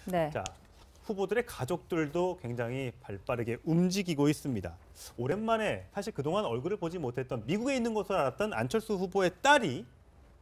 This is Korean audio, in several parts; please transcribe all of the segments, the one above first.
네. 자, 후보들의 가족들도 굉장히 발빠르게 움직이고 있습니다. 오랜만에 사실 그동안 얼굴을 보지 못했던 미국에 있는 것으로 알았던 안철수 후보의 딸이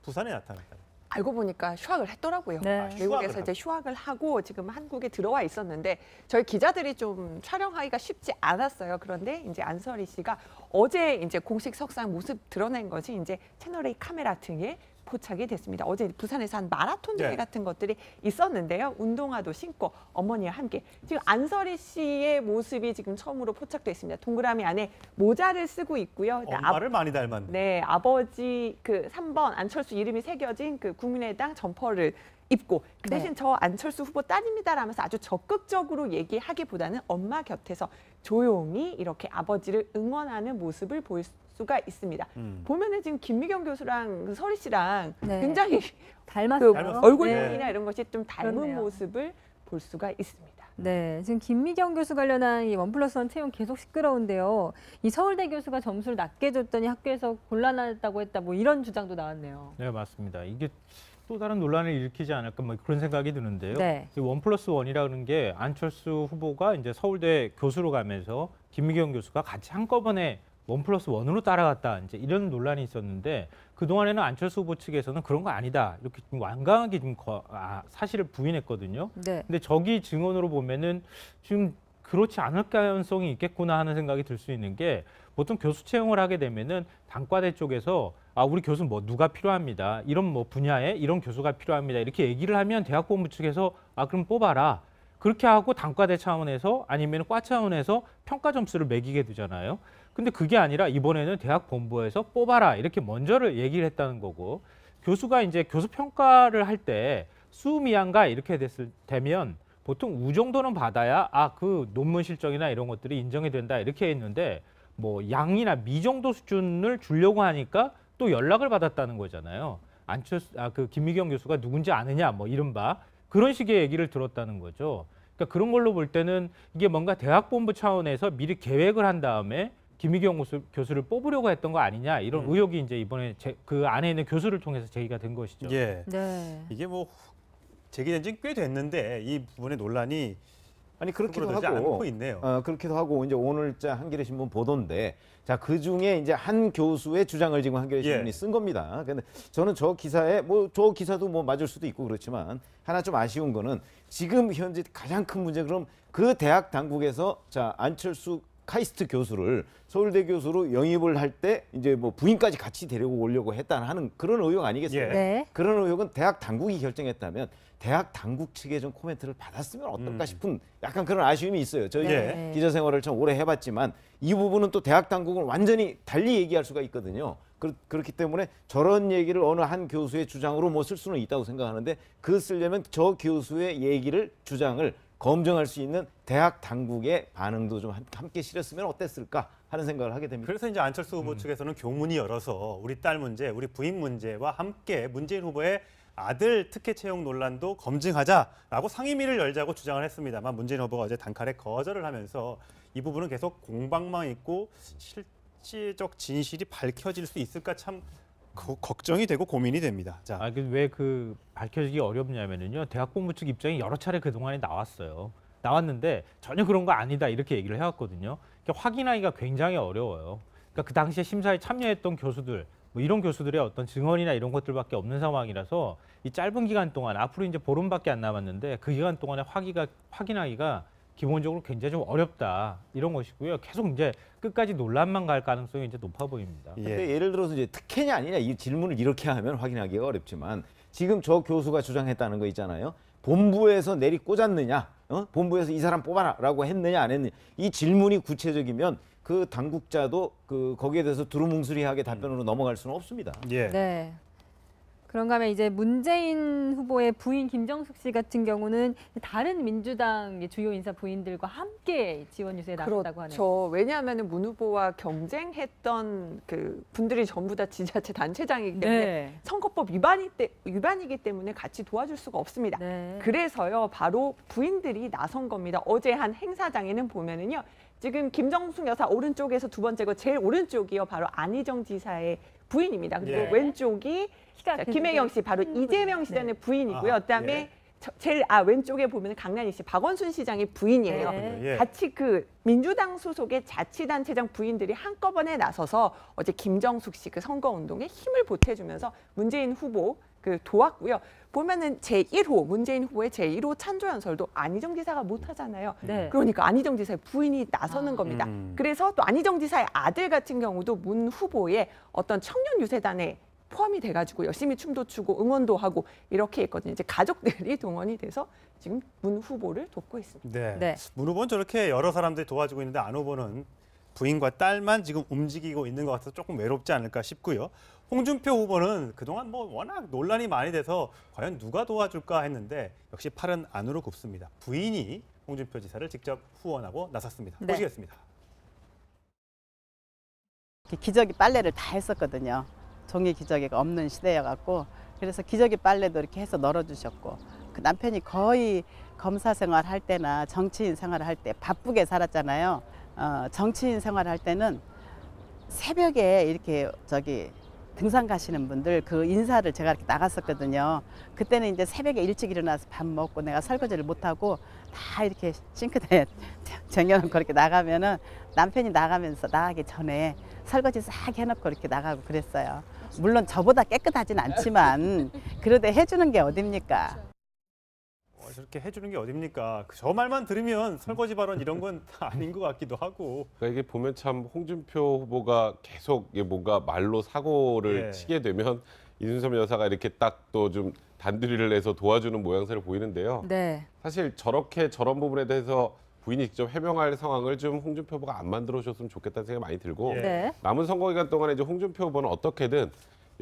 부산에 나타났다. 알고 보니까 휴학을 했더라고요. 네. 미국에서 이제 휴학을 하고 지금 한국에 들어와 있었는데 저희 기자들이 좀 촬영하기가 쉽지 않았어요. 그런데 이제 안설희 씨가 어제 이제 공식 석상 모습 드러낸 것이 이제 채널A 카메라 등에 포착이 됐습니다. 어제 부산에서 한 마라톤 대회 같은 것들이 있었는데요. 운동화도 신고 어머니와 함께 지금 안설희 씨의 모습이 지금 처음으로 포착됐습니다. 동그라미 안에 모자를 쓰고 있고요. 엄마를 많이 닮았네. 네, 아버지 그 3번 안철수 이름이 새겨진 그 국민의당 점퍼를 입고 그 대신 저 안철수 후보 딸입니다라면서 아주 적극적으로 얘기하기보다는 엄마 곁에서 조용히 이렇게 아버지를 응원하는 모습을 보일 수가 있습니다. 보면은 지금 김미경 교수랑 그 설희 씨랑 굉장히 닮았어요. 그 얼굴형이나 이런 것이 좀 닮은 그렇네요. 모습을 볼 수가 있습니다. 네, 지금 김미경 교수 관련한 이 1+1 채용 계속 시끄러운데요. 이 서울대 교수가 점수를 낮게 줬더니 학교에서 곤란하다고 했다, 뭐 이런 주장도 나왔네요. 네, 맞습니다. 이게 또 다른 논란을 일으키지 않을까 뭐 그런 생각이 드는데요. 네. 이 1+1이라는 게 안철수 후보가 이제 서울대 교수로 가면서 김미경 교수가 같이 한꺼번에 1+1으로 따라갔다 이제 이런 논란이 있었는데 그 동안에는 안철수 후보 측에서는 그런 거 아니다 이렇게 좀 완강하게 좀 사실을 부인했거든요. 네. 근데 저기 증언으로 보면은 지금 그렇지 않을 가능성이 있겠구나 하는 생각이 들 수 있는 게 보통 교수 채용을 하게 되면은 단과대 쪽에서 우리 교수 뭐 누가 필요합니다. 이런 뭐 분야에 이런 교수가 필요합니다. 이렇게 얘기를 하면 대학본부 측에서 그럼 뽑아라. 그렇게 하고 단과대 차원에서 아니면 과 차원에서 평가 점수를 매기게 되잖아요. 근데 그게 아니라 이번에는 대학 본부에서 뽑아라 이렇게 먼저를 얘기를 했다는 거고 교수가 이제 교수 평가를 할 때 수미양가 이렇게 되면 보통 우 정도는 받아야 그 논문 실적이나 이런 것들이 인정이 된다 이렇게 했는데 뭐 양이나 미 정도 수준을 주려고 하니까 또 연락을 받았다는 거잖아요. 안철수 그 김미경 교수가 누군지 아느냐 뭐 이른바 그런 식의 얘기를 들었다는 거죠. 그러니까 그런 걸로 볼 때는 이게 뭔가 대학 본부 차원에서 미리 계획을 한 다음에 김미경 교수를 뽑으려고 했던 거 아니냐 이런 의혹이 이제 이번에 그 안에 있는 교수를 통해서 제기가 된 것이죠. 예. 네. 이게 뭐 제기된 지 꽤 됐는데 이 부분의 논란이 그렇기도 하고 않고 있네요. 그렇기도 하고 이제 오늘자 한겨레 신문 보도인데 그 중에 이제 한 교수의 주장을 지금 한겨레 신문이 쓴 겁니다. 근데 저는 저 기사에 저 기사도 뭐 맞을 수도 있고 그렇지만 하나 좀 아쉬운 거는 지금 현재 가장 큰 문제 그럼 그 대학 당국에서 안철수 카이스트 교수를 서울대 교수로 영입을 할 때 이제 뭐 부인까지 같이 데리고 오려고 했다는 그런 의혹 아니겠어요? 네. 그런 의혹은 대학 당국이 결정했다면 대학 당국 측의 좀 코멘트를 받았으면 어떨까 싶은 약간 그런 아쉬움이 있어요. 저희 기자 생활을 참 오래 해봤지만 이 부분은 또 대학 당국은 완전히 달리 얘기할 수가 있거든요. 그렇기 때문에 저런 얘기를 어느 한 교수의 주장으로 뭐 쓸 수는 있다고 생각하는데 쓰려면 저 교수의 주장을 검증할 수 있는 대학 당국의 반응도 좀 함께 실었으면 어땠을까 하는 생각을 하게 됩니다. 그래서 이제 안철수 후보 측에서는 교문이 열어서 우리 딸 문제, 우리 부인 문제와 함께 문재인 후보의 아들 특혜 채용 논란도 검증하자라고 상임위를 열자고 주장을 했습니다만 문재인 후보가 어제 단칼에 거절을 하면서 이 부분은 계속 공방만 있고 실질적 진실이 밝혀질 수 있을까 참 걱정이 되고 고민이 됩니다. 자, 왜 밝혀지기 어렵냐면요. 대학본부 측 입장이 여러 차례 그동안에 나왔는데 전혀 그런 거 아니다 이렇게 얘기를 해왔거든요. 그러니까 확인하기가 굉장히 어려워요. 그러니까 그 당시에 심사에 참여했던 교수들, 뭐 이런 교수들의 어떤 증언이나 이런 것들밖에 없는 상황이라서 이 짧은 기간 동안 앞으로 이제 보름밖에 안 남았는데 그 기간 동안에 확인하기가 기본적으로 굉장히 좀 어렵다 이런 것이고요. 계속 이제 끝까지 논란만 갈 가능성이 이제 높아 보입니다. 근데 예를 들어서 이제 특혜냐 아니냐 이 질문을 이렇게 하면 확인하기가 어렵지만 지금 저 교수가 주장했다는 거 있잖아요. 본부에서 내리 꽂았느냐, 본부에서 이 사람 뽑아라라고 했느냐 안 했느냐 이 질문이 구체적이면 그 당국자도 거기에 대해서 두루뭉술하게 답변으로 넘어갈 수는 없습니다. 네. 그런가 하면 이제 문재인 후보의 부인 김정숙 씨 같은 경우는 다른 민주당 주요 인사 부인들과 함께 지원 유세에 나섰다고 하네요. 그렇죠. 왜냐하면 문 후보와 경쟁했던 그 분들이 전부 다 지자체 단체장이기 때문에 선거법 위반이기 때문에 같이 도와줄 수가 없습니다. 그래서요, 바로 부인들이 나선 겁니다. 어제 한 행사장에는 보면은요, 지금 김정숙 여사 오른쪽에서 두 번째고 제일 오른쪽이요, 바로 안희정 지사의 부인입니다. 그리고 왼쪽이 김혜경 씨, 바로 이재명 씨 전의 부인이고요. 그다음에 제일 왼쪽에 보면 강난희 씨, 박원순 시장의 부인이에요. 네. 예. 같이 그 민주당 소속의 자치단체장 부인들이 한꺼번에 나서서 어제 김정숙 씨 그 선거운동에 힘을 보태주면서 문재인 후보 그 도왔고요. 보면은 제1호 문재인 후보의 제1호 찬조연설도 안희정 지사가 못 하잖아요. 네. 그러니까 안희정 지사의 부인이 나서는 겁니다. 그래서 또 안희정 지사의 아들 같은 경우도 문 후보의 어떤 청년 유세단에 포함이 돼가지고 열심히 춤도 추고 응원도 하고 이렇게 했거든요. 이제 가족들이 동원이 돼서 지금 문 후보를 돕고 있습니다. 네. 네. 문 후보는 저렇게 여러 사람들이 도와주고 있는데 안 후보는 부인과 딸만 지금 움직이고 있는 것 같아서 조금 외롭지 않을까 싶고요. 홍준표 후보는 그동안 뭐 워낙 논란이 많이 돼서 과연 누가 도와줄까 했는데 역시 팔은 안으로 굽습니다. 부인이 홍준표 지사를 직접 후원하고 나섰습니다. 네. 보시겠습니다. 기저귀 빨래를 다 했었거든요. 종이 기저귀가 없는 시대여갖고 그래서 기저귀 빨래도 이렇게 해서 널어주셨고 그 남편이 거의 검사 생활할 때나 정치인 생활할 때 바쁘게 살았잖아요. 정치인 생활할 때는 새벽에 이렇게 등산 가시는 분들 그 인사를 제가 이렇게 나갔었거든요. 그때는 이제 새벽에 일찍 일어나서 밥 먹고 내가 설거지를 못하고 다 이렇게 싱크대에 쟁여놓고 이렇게 나가면은 남편이 나가기 전에 설거지 싹 해놓고 이렇게 나가고 그랬어요. 물론 저보다 깨끗하진 않지만 그래도 해주는 게 어딥니까? 저렇게 해주는 게 어딥니까? 저 말만 들으면 설거지 발언 이런 건 아닌 것 같기도 하고. 그러니까 이게 보면 참 홍준표 후보가 계속 뭔가 말로 사고를 예. 치게 되면 이순섭 여사가 이렇게 딱 또 좀 단두리를 내서 도와주는 모양새를 보이는데요. 네. 사실 저런 부분에 대해서 부인이 직접 해명할 상황을 좀 홍준표 후보가 안 만들어 줬으면 좋겠다는 생각이 많이 들고 예. 네. 남은 선거 기간 동안에 이제 홍준표 후보는 어떻게든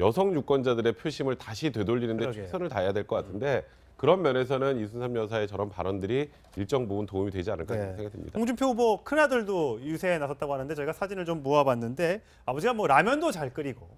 여성 유권자들의 표심을 다시 되돌리는데 그러게요. 최선을 다해야 될 것 같은데 그런 면에서는 이순섭 여사의 저런 발언들이 일정 부분 도움이 되지 않을까 네. 생각이 듭니다. 홍준표 후보 큰아들도 유세에 나섰다고 하는데 저희가 사진을 좀 모아봤는데 아버지가 뭐 라면도 잘 끓이고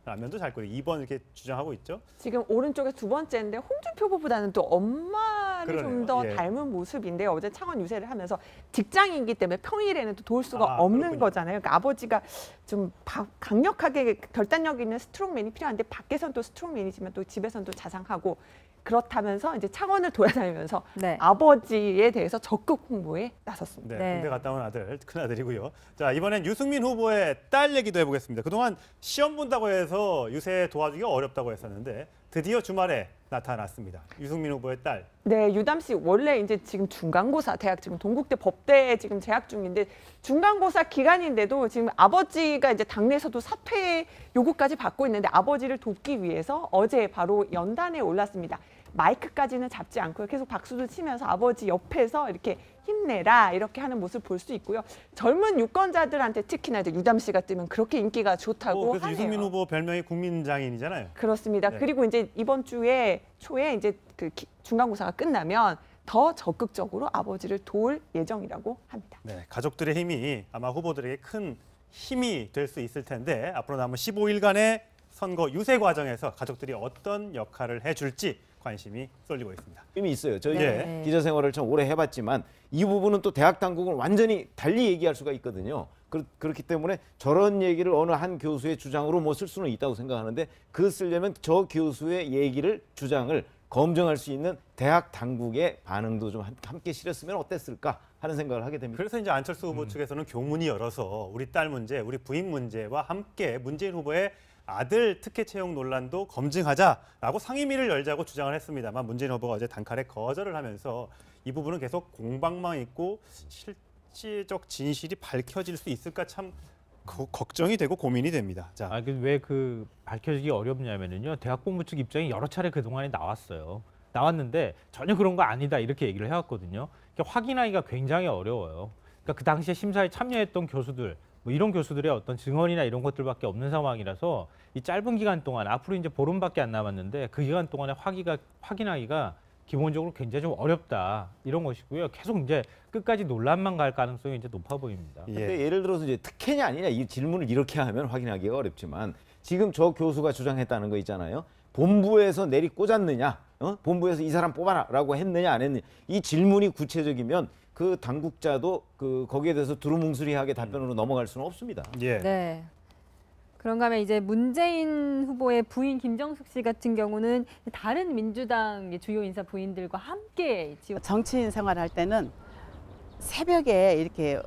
라면도 잘 끓이고 2번 이렇게 주장하고 있죠. 지금 오른쪽에 두 번째인데 홍준표 후보보다는 또 엄마를 좀 그러네요. 더 예. 닮은 모습인데요. 어제 창원 유세를 하면서 직장인이기 때문에 평일에는 또 도울 수가 없는 그렇군요. 거잖아요. 그러니까 아버지가 좀 강력하게 결단력 있는 스트롱맨이 필요한데 밖에선 또 스트롱맨이지만 또 집에선 또 자상하고 그렇다면서 이제 창원을 돌아다니면서 네. 아버지에 대해서 적극 홍보에 나섰습니다. 네, 네. 군대 갔다 온 아들, 큰아들이고요. 자, 이번엔 유승민 후보의 딸 얘기도 해보겠습니다. 그동안 시험 본다고 해서 유세 도와주기가 어렵다고 했었는데 드디어 주말에 나타났습니다. 유승민 후보의 딸. 네, 유담 씨 원래 이제 지금 중간고사 대학 지금 동국대 법대에 지금 재학 중인데 중간고사 기간인데도 지금 아버지가 이제 당내에서도 사퇴 요구까지 받고 있는데 아버지를 돕기 위해서 어제 바로 연단에 올랐습니다. 마이크까지는 잡지 않고요. 계속 박수도 치면서 아버지 옆에서 이렇게 힘내라 이렇게 하는 모습 볼 수 있고요. 젊은 유권자들한테 특히나 이제 유담 씨가 뜨면 그렇게 인기가 좋다고 그래서 하네요. 유승민 후보 별명이 국민장인이잖아요. 그렇습니다. 네. 그리고 이제 이번 주에 초에 이제 그 중간고사가 끝나면 더 적극적으로 아버지를 도울 예정이라고 합니다. 네, 가족들의 힘이 아마 후보들에게 큰 힘이 될 수 있을 텐데 앞으로 남은 15일간의 선거 유세 과정에서 가족들이 어떤 역할을 해줄지 관심이 쏠리고 있습니다. 의미 있어요. 저희 네. 기자 생활을 참 오래 해봤지만 이 부분은 또 대학 당국은 완전히 달리 얘기할 수가 있거든요. 그렇기 때문에 저런 얘기를 어느 한 교수의 주장으로 뭐 쓸 수는 있다고 생각하는데 그 쓰려면 저 교수의 얘기를 주장을 검증할 수 있는 대학 당국의 반응도 좀 함께 실었으면 어땠을까 하는 생각을 하게 됩니다. 그래서 이제 안철수 후보 측에서는 교문이 열어서 우리 딸 문제, 우리 부인 문제와 함께 문재인 후보의 아들 특혜 채용 논란도 검증하자라고 상임위를 열자고 주장을 했습니다만 문재인 후보가 어제 단칼에 거절을 하면서 이 부분은 계속 공방만 있고 실질적 진실이 밝혀질 수 있을까 참 걱정이 되고 고민이 됩니다. 자, 왜 밝혀지기 어렵냐면요. 대학 본부 측 입장이 여러 차례 그동안에 나왔어요. 나왔는데 전혀 그런 거 아니다 이렇게 얘기를 해왔거든요. 그러니까 확인하기가 굉장히 어려워요. 그러니까 그 당시에 심사에 참여했던 교수들, 뭐 이런 교수들의 어떤 증언이나 이런 것들밖에 없는 상황이라서 이 짧은 기간 동안 앞으로 이제 보름밖에 안 남았는데 그 기간 동안에 확인하기가 기본적으로 굉장히 좀 어렵다 이런 것이고요. 계속 이제 끝까지 논란만 갈 가능성이 이제 높아 보입니다. 근데 예를 들어서 이제 특혜냐 아니냐 이 질문을 이렇게 하면 확인하기가 어렵지만 지금 저 교수가 주장했다는 거 있잖아요. 본부에서 내리 꽂았느냐, 본부에서 이 사람 뽑아라라고 했느냐 안 했느냐 이 질문이 구체적이면 그 당국자도 거기에 대해서 두루뭉술하게 답변으로 넘어갈 수는 없습니다. 예. 네. 그런가 하면 이제 문재인 후보의 부인 김정숙 씨 같은 경우는 다른 민주당 주요 인사 부인들과 함께 지원. 정치인 생활할 때는 새벽에 이렇게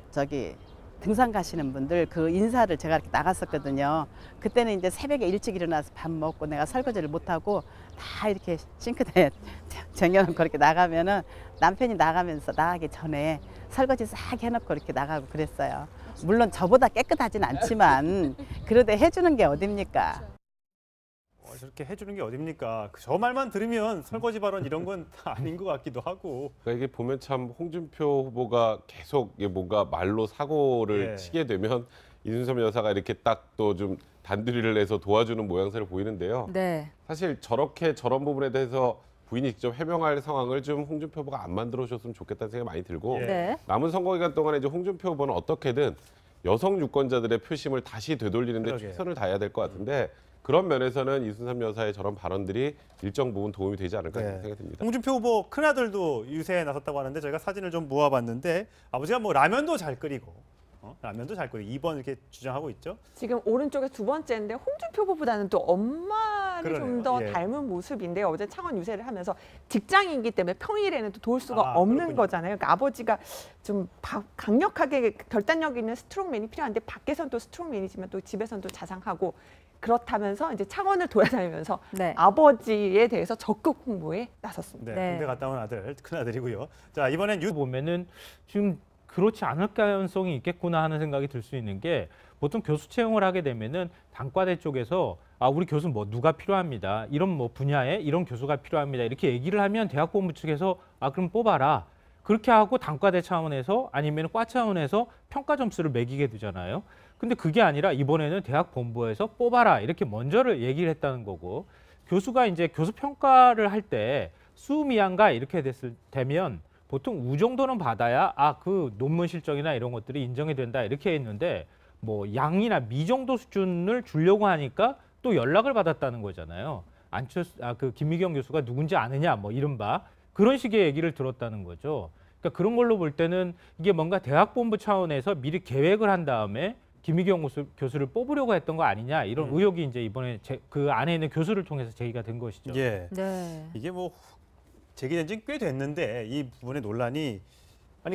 등산 가시는 분들 그 인사를 제가 이렇게 나갔었거든요. 그때는 이제 새벽에 일찍 일어나서 밥 먹고 내가 설거지를 못하고 다 이렇게 싱크대에 쟁여놓고 그렇게 나가면은 남편이 나가기 전에 설거지 싹 해놓고 이렇게 나가고 그랬어요. 물론 저보다 깨끗하진 않지만 그래도 해주는 게 어딥니까? 저렇게 해주는 게 어딥니까? 저 말만 들으면 설거지 발언 이런 건 다 아닌 것 같기도 하고. 그러니까 이게 보면 참 홍준표 후보가 계속 이게 뭔가 말로 사고를 예. 치게 되면 이순섭 여사가 이렇게 딱 또 좀 단두리를 내서 도와주는 모양새를 보이는데요. 네. 사실 저렇게 저런 부분에 대해서 부인이 직접 해명할 상황을 좀 홍준표 후보가 안 만들어 주셨으면 좋겠다는 생각이 많이 들고 예. 네. 남은 선거 기간 동안에 이제 홍준표 후보는 어떻게든 여성 유권자들의 표심을 다시 되돌리는 데 그러게요. 최선을 다해야 될 것 같은데 그런 면에서는 이순섭 여사의 저런 발언들이 일정 부분 도움이 되지 않을까 네. 생각이 듭니다. 홍준표 후보 큰아들도 유세에 나섰다고 하는데 저희가 사진을 좀 모아봤는데 아버지가 뭐 라면도 잘 끓이고 라면도 잘 끓이고 2번 이렇게 주장하고 있죠. 지금 오른쪽에 두 번째인데 홍준표 후보보다는 또 엄마를 좀 그러네요. 더 예. 닮은 모습인데요. 어제 창원 유세를 하면서 직장인이기 때문에 평일에는 또 도울 수가 없는 그렇군요. 거잖아요. 그러니까 아버지가 좀 강력하게 결단력 있는 스트롱맨이 필요한데 밖에선 또 스트롱맨이지만 또 집에선 또 자상하고 그렇다면서 이제 창원을 돌아다니면서 네. 아버지에 대해서 적극 홍보에 나섰습니다. 네, 네. 군대 갔다 온 아들, 큰아들이고요. 자, 이번엔 보면은 지금 그렇지 않을 가능성이 있겠구나 하는 생각이 들 수 있는 게 보통 교수 채용을 하게 되면은 단과대 쪽에서 우리 교수 뭐 누가 필요합니다. 이런 뭐 분야에 이런 교수가 필요합니다. 이렇게 얘기를 하면 대학본부 측에서 그럼 뽑아라. 그렇게 하고 단과대 차원에서 아니면 과 차원에서 평가 점수를 매기게 되잖아요. 근데 그게 아니라 이번에는 대학 본부에서 뽑아라. 이렇게 먼저를 얘기를 했다는 거고 교수가 이제 교수 평가를 할 때 수미양가 이렇게 되면 보통 우 정도는 받아야 그 논문 실적이나 이런 것들이 인정이 된다 이렇게 했는데 뭐 양이나 미 정도 수준을 주려고 하니까 또 연락을 받았다는 거잖아요. 김미경 교수가 누군지 아느냐 뭐 이른바 그런 식의 얘기를 들었다는 거죠. 그러니까 그런 걸로 볼 때는 이게 뭔가 대학 본부 차원에서 미리 계획을 한 다음에 김미경 교수를 뽑으려고 했던 거 아니냐 이런 의혹이 이제 이번에 그 안에 있는 교수를 통해서 제기가 된 것이죠. 예. 네. 이게 뭐 제기된 지 꽤 됐는데 이 부분의 논란이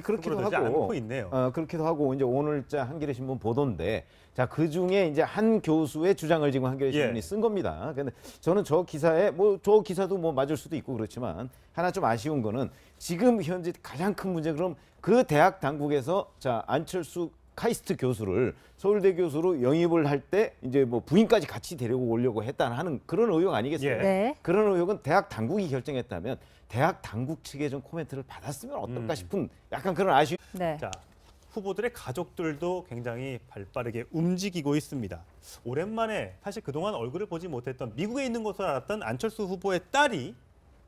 그렇기도 흐물어들지 하고 않고 있네요. 그렇기도 하고 이제 오늘자 한겨레 신문 보도인데 그 중에 이제 한 교수의 주장을 지금 한겨레 신문이 예. 쓴 겁니다. 근데 저는 저 기사에 저 기사도 뭐 맞을 수도 있고 그렇지만 하나 좀 아쉬운 거는 지금 현재 가장 큰 문제 그럼 그 대학 당국에서 안철수 카이스트 교수를 서울대 교수로 영입을 할 때 이제 뭐 부인까지 같이 데리고 오려고 했다는 그런 의혹 아니겠어요? 예. 네. 그런 의혹은 대학 당국이 결정했다면 대학 당국 측의 좀 코멘트를 받았으면 어떨까 싶은 약간 그런 아쉬움. 네. 자, 후보들의 가족들도 굉장히 발빠르게 움직이고 있습니다. 오랜만에 사실 그동안 얼굴을 보지 못했던 미국에 있는 것으로 알았던 안철수 후보의 딸이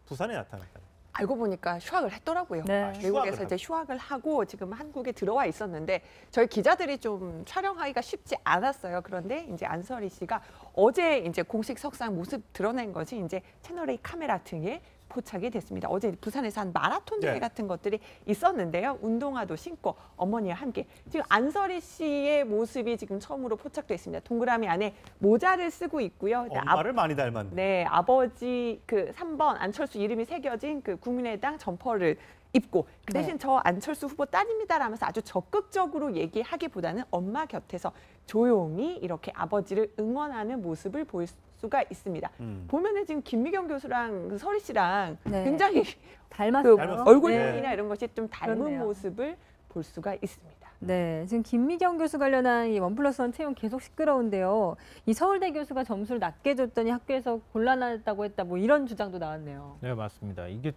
부산에 나타났다. 알고 보니까 휴학을 했더라고요. 네. 미국에서 이제 휴학을 하고 지금 한국에 들어와 있었는데 저희 기자들이 좀 촬영하기가 쉽지 않았어요. 그런데 이제 안설희 씨가 어제 이제 공식 석상 모습 드러낸 것이 이제 채널A 카메라 등에 포착이 됐습니다. 어제 부산에서 한 마라톤 대회 네. 같은 것들이 있었는데요. 운동화도 신고 어머니와 함께 지금 안설희 씨의 모습이 지금 처음으로 포착됐습니다. 동그라미 안에 모자를 쓰고 있고요. 엄마를 많이 닮았네. 네, 아버지 그 3번 안철수 이름이 새겨진 그 국민의당 점퍼를 입고 그 대신 네. 저 안철수 후보 딸입니다라면서 아주 적극적으로 얘기하기보다는 엄마 곁에서 조용히 이렇게 아버지를 응원하는 모습을 보일 수가 있습니다. 보면은 지금 김미경 교수랑 그 설희 씨랑 네. 굉장히 닮았어요. 그 얼굴형이나 네. 이런 것이 좀 닮은 그렇네요. 모습을 볼 수가 있습니다. 네, 지금 김미경 교수 관련한 이 1+1 채용 계속 시끄러운데요. 이 서울대 교수가 점수를 낮게 줬더니 학교에서 곤란하다고 했다. 뭐 이런 주장도 나왔네요. 네, 맞습니다. 이게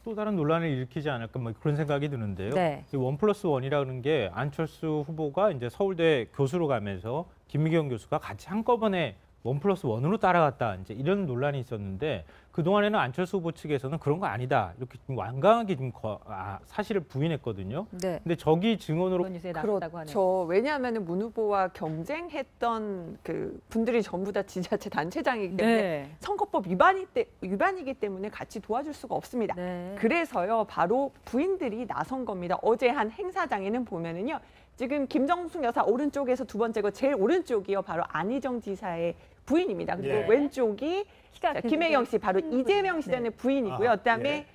또 다른 논란을 일으키지 않을까 뭐 그런 생각이 드는데요. 네. 이 1+1이라는 게 안철수 후보가 이제 서울대 교수로 가면서 김미경 교수가 같이 한꺼번에 1+1으로 따라갔다 이제 이런 논란이 있었는데 그동안에는 안철수 후보 측에서는 그런 거 아니다. 이렇게 좀 완강하게 좀 사실을 부인했거든요. 네. 근데 저기 증언으로 지원 유세에 나섰다고 하네요. 그렇죠. 왜냐하면 문 후보와 경쟁했던 그 분들이 전부 다 지자체 단체장이기 때문에 네. 선거법 위반이기 때문에 같이 도와줄 수가 없습니다. 네. 그래서요, 바로 부인들이 나선 겁니다. 어제 한 행사장에는 보면은요, 지금 김정숙 여사 오른쪽에서 두 번째고 제일 오른쪽이요, 바로 안희정 지사의 부인입니다. 그리고 예. 왼쪽이 키가 김혜경 씨, 바로 큰 이재명 분이요. 시장의 네. 부인이고요. 아, 그다음에 예.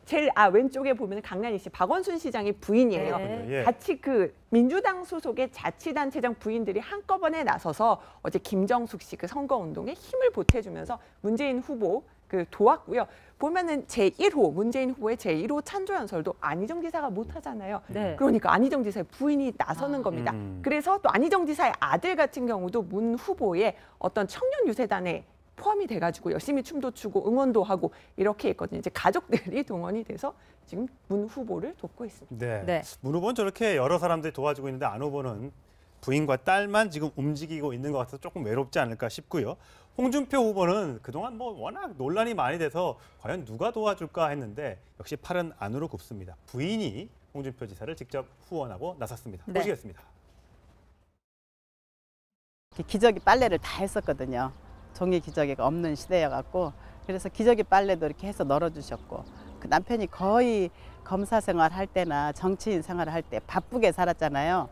제일 왼쪽에 보면 강난희 씨, 박원순 시장의 부인이에요. 네. 예. 같이 그 민주당 소속의 자치단체장 부인들이 한꺼번에 나서서 어제 김정숙 씨 그 선거운동에 힘을 보태주면서 문재인 후보 그 도왔고요. 보면은 제1호 문재인 후보의 제1호 찬조연설도 안희정 지사가 못 하잖아요. 네. 그러니까 안희정 지사의 부인이 나서는 겁니다. 그래서 또 안희정 지사의 아들 같은 경우도 문 후보의 어떤 청년 유세단에 포함이 돼가지고 열심히 춤도 추고 응원도 하고 이렇게 했거든요. 이제 가족들이 동원이 돼서 지금 문 후보를 돕고 있습니다. 네. 네. 문 후보는 저렇게 여러 사람들이 도와주고 있는데 안 후보는 부인과 딸만 지금 움직이고 있는 것 같아서 조금 외롭지 않을까 싶고요. 홍준표 후보는 그동안 뭐 워낙 논란이 많이 돼서 과연 누가 도와줄까 했는데 역시 팔은 안으로 굽습니다. 부인이 홍준표 지사를 직접 후원하고 나섰습니다. 네. 보시겠습니다. 기저귀 빨래를 다 했었거든요. 종이 기저귀가 없는 시대여갖고 그래서 기저귀 빨래도 이렇게 해서 널어주셨고 그 남편이 거의 검사 생활 할 때나 정치인 생활을 할 때 바쁘게 살았잖아요.